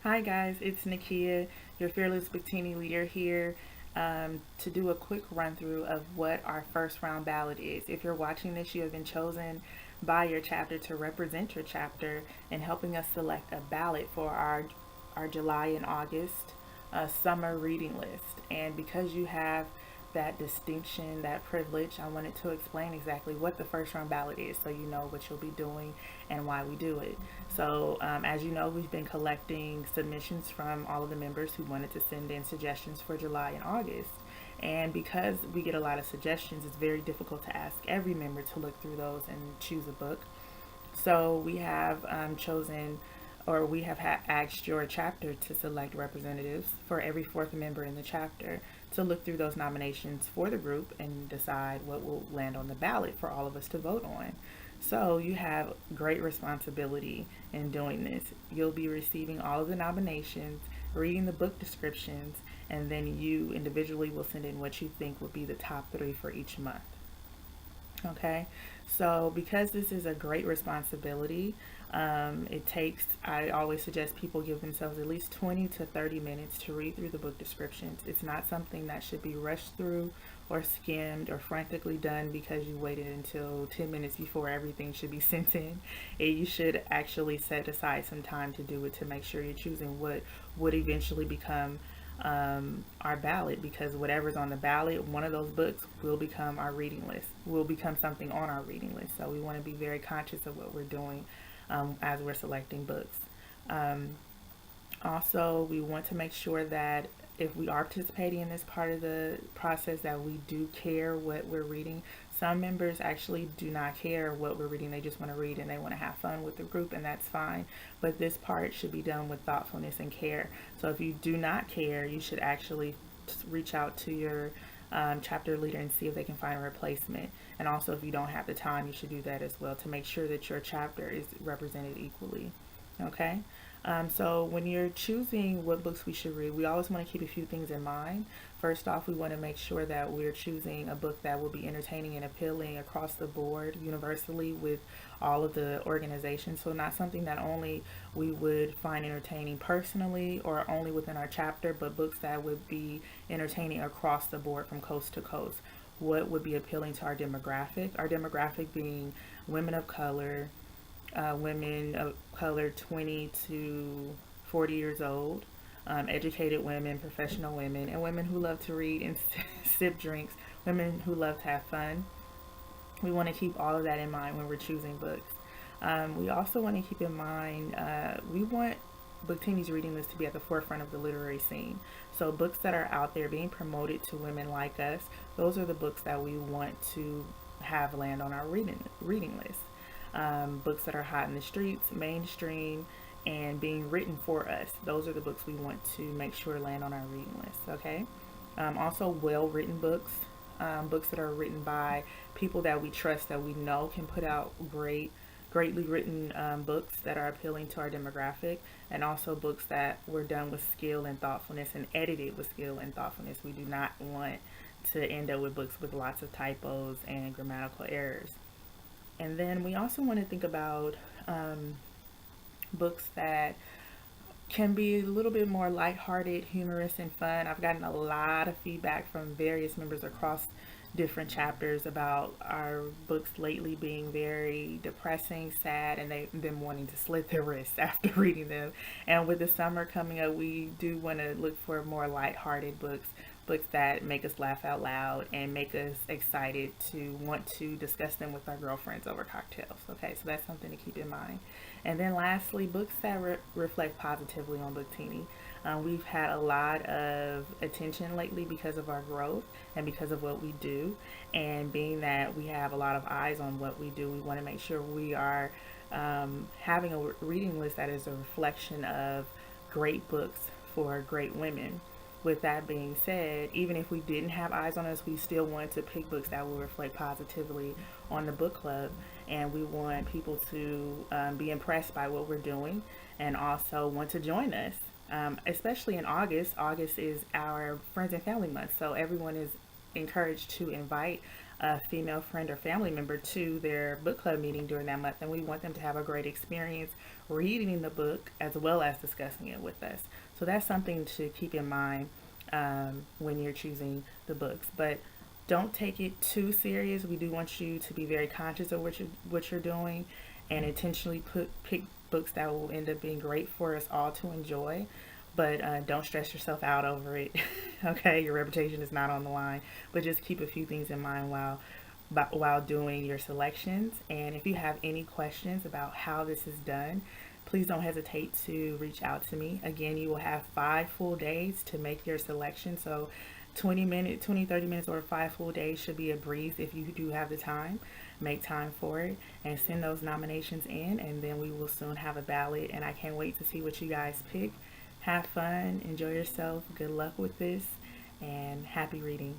Hi guys, it's Nakia, your fearless BookTini leader here, to do a quick run through of what our first round ballot is. If you're watching this, you have been chosen by your chapter to represent your chapter in helping us select a ballot for our July and August summer reading list. And because you have that distinction, that privilege, I wanted to explain exactly what the first round ballot is so you know what you'll be doing and why we do it. So, as you know, we've been collecting submissions from all of the members who wanted to send in suggestions for July and August. And because we get a lot of suggestions, it's very difficult to ask every member to look through those and choose a book. So we have chosen, or we have asked your chapter to select representatives for every fourth member in the chapter to look through those nominations for the group and decide what will land on the ballot for all of us to vote on. So you have great responsibility in doing this. You'll be receiving all of the nominations, reading the book descriptions, and then you individually will send in what you think would be the top three for each month. Okay, so because this is a great responsibility, I always suggest people give themselves at least 20 to 30 minutes to read through the book descriptions. It's not something that should be rushed through or skimmed or frantically done because you waited until 10 minutes before everything should be sent in. You should actually set aside some time to do it to make sure you're choosing what would eventually become our ballot, because whatever's on the ballot, one of those books will become our reading list, will become something on our reading list. So we want to be very conscious of what we're doing as we're selecting books. Um, Also, we want to make sure that if we are participating in this part of the process, that we do care what we're reading. Some members actually do not care what we're reading. They just want to read and they want to have fun with the group, and that's fine. But this part should be done with thoughtfulness and care. So if you do not care, you should actually reach out to your chapter leader and see if they can find a replacement. And also, if you don't have the time, you should do that as well to make sure that your chapter is represented equally. Okay? So when you're choosing what books we should read, we always want to keep a few things in mind. First off, we want to make sure that we're choosing a book that will be entertaining and appealing across the board, universally, with all of the organizations. So not something that only we would find entertaining personally or only within our chapter, but books that would be entertaining across the board from coast to coast. What would be appealing to our demographic? Our demographic being women of color, women of color 20 to 40 years old, educated women, professional women, and women who love to read and sip drinks, women who love to have fun. We want to keep all of that in mind when we're choosing books. We also want to keep in mind, we want BookTini's reading list to be at the forefront of the literary scene. So books that are out there being promoted to women like us, those are the books that we want to have land on our reading list. Books that are hot in the streets, mainstream, and being written for us. Those are the books we want to make sure land on our reading list. Okay. Also, well-written books, books that are written by people that we trust, that we know can put out greatly written books that are appealing to our demographic, and also books that were done with skill and thoughtfulness and edited with skill and thoughtfulness. We do not want to end up with books with lots of typos and grammatical errors. And then we also want to think about books that can be a little bit more lighthearted, humorous, and fun. I've gotten a lot of feedback from various members across different chapters about our books lately being very depressing, sad, and they've been wanting to slit their wrists after reading them. And with the summer coming up, we do want to look for more lighthearted books, books that make us laugh out loud and make us excited to want to discuss them with our girlfriends over cocktails. Okay, so that's something to keep in mind. And then lastly, books that reflect positively on BookTini. We've had a lot of attention lately because of our growth and because of what we do. And being that we have a lot of eyes on what we do, we want to make sure we are having a reading list that is a reflection of great books for great women. With that being said, even if we didn't have eyes on us, we still want to pick books that will reflect positively on the book club. And we want people to be impressed by what we're doing and also want to join us. Especially in August. August is our friends and family month, so everyone is encouraged to invite a female friend or family member to their book club meeting during that month, and we want them to have a great experience reading the book as well as discussing it with us. So that's something to keep in mind when you're choosing the books. But don't take it too serious. We do want you to be very conscious of what you're doing, and intentionally pick books that will end up being great for us all to enjoy. But don't stress yourself out over it. Okay, your reputation is not on the line. But just keep a few things in mind while doing your selections. And if you have any questions about how this is done, please don't hesitate to reach out to me. Again, you will have 5 full days to make your selection. So 30 minutes or 5 full days should be a breeze if you do have the time. Make time for it and send those nominations in, and then we will soon have a ballot. And I can't wait to see what you guys pick. Have fun, enjoy yourself, good luck with this, and happy reading.